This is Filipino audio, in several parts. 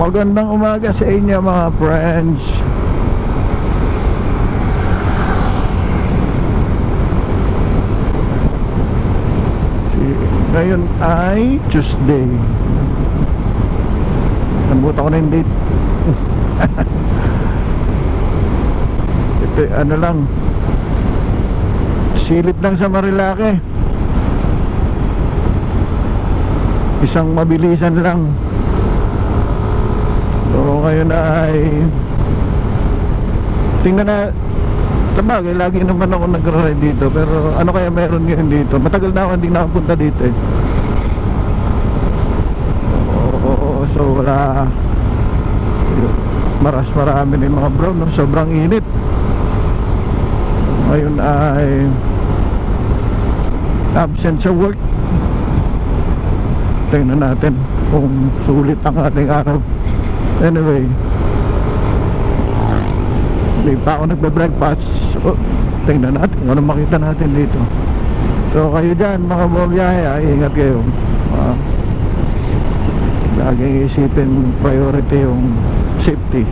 Magandang umaga sa inyo mga friends. Ngayon ay Tuesday. Nabuta ko na yung date. Ito ano lang, silip lang sa Marilake. Isang mabilisan lang. So ngayon ay tingnan na. Sabagay, lagi naman ako nag-ride dito. Pero ano kaya meron ngayon dito? Matagal na ako hindi nakapunta dito eh. So wala, marami na yung mga bro, no? Sobrang init. Ngayon ay absent sa work. Tingnan natin kung sulit ang ating araw. Anyway, hindi pa ako nagbe-breakfast. So, tingnan natin ano makita natin dito. So kayo dyan mga bumiyahe, ingat kayo. Laging isipin priority yung safety.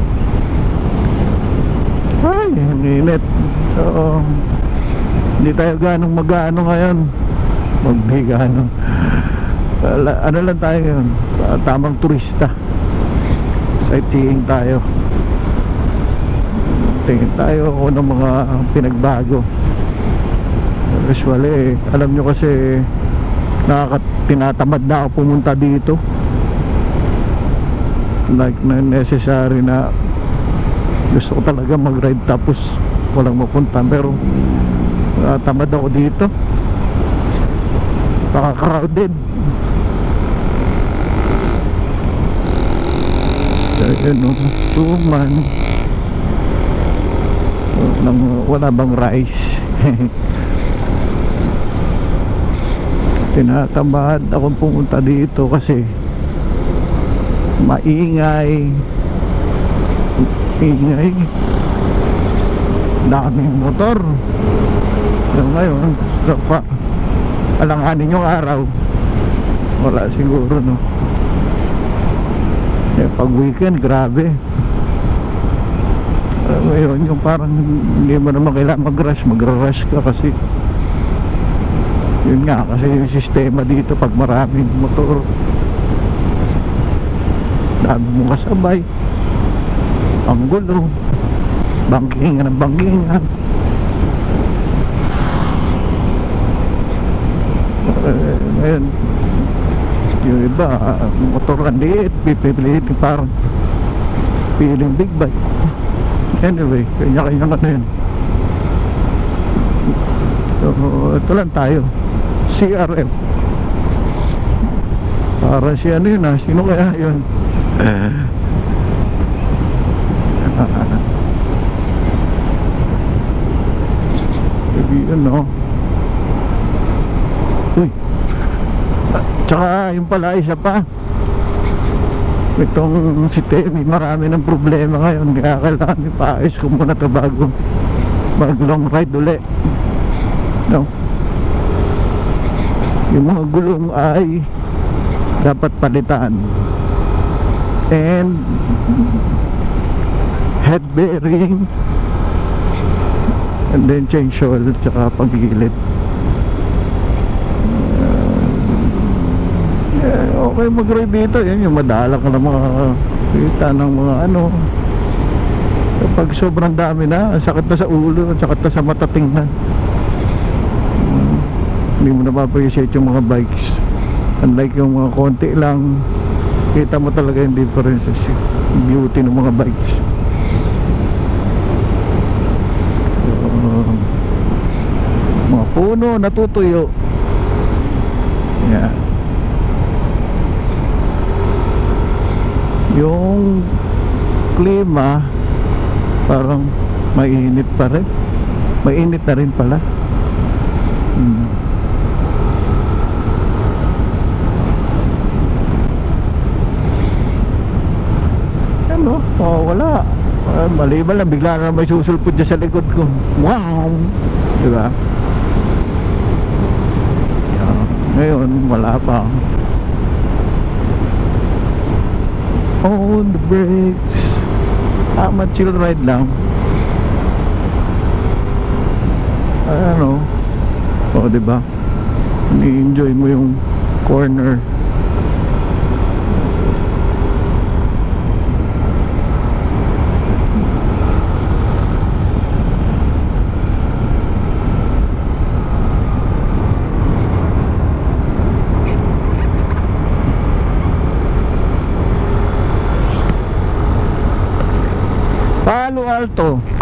Ay, ang init. So, hindi tayo ganong mag-ano ngayon. Magbigano. Ano lang tayo yun, tamang turista. Sightseeing tayo. Tingin tayo kung ng mga pinagbago. Usually, alam nyo kasi tinatamad na ako pumunta dito. Like na necessary na gusto ko talaga mag-ride tapos walang mapunta. Pero tamad ako dito. Paka-crowded. Ayan o, suman. Wala bang rice? Tinatamad akong pumunta dito kasi maingay, daming motor. So ngayon, alanganin yung araw, wala siguro, no? Pag weekend, grabe. Ngayon yung parang hindi mo naman kailangan mag-rush ka kasi yun nga, kasi yung sistema dito pag maraming motor, dami mong kasabay, ang gulo, bangkingan ng bangkingan. Ngayon yung iba motor ang liit, pipilitin parang piling big bike. Anyway, kanya-kanya ka na yun. So ito lang tayo, CRF. Para si ano yun, sino kaya yun? Yun, no? Uy, tsaka yung pala isa pa, itong si Temi, marami ng problema ngayon. Kaya kailangan ipaayos ko muna ito bago mag long ride uli, no? Yung mga gulong ay dapat palitan, and head bearing, and then change oil, tsaka pagilid. Okay mag-ride dito. Yan yung madalang ka na makakita ng mga ano. Kapag sobrang dami na, sakit na sa ulo, sakit na sa mata tingnan. Hindi mo na ma-appreciate yung mga bikes. Unlike yung mga konti lang, kita mo talaga yung differences, yung beauty ng mga bikes. Mga puno natutuyo. Yeah. Yung klima parang mainit pa rin. Mainit na rin pala. Ano? Oh, wala. Maliban lang, bigla na may susulpot dyan sa likod ko. Wow! Diba? Ngayon, wala pa. on the brakes. Chill ride lang. Ano, o diba, i-enjoy mo yung corner. Palo Alto.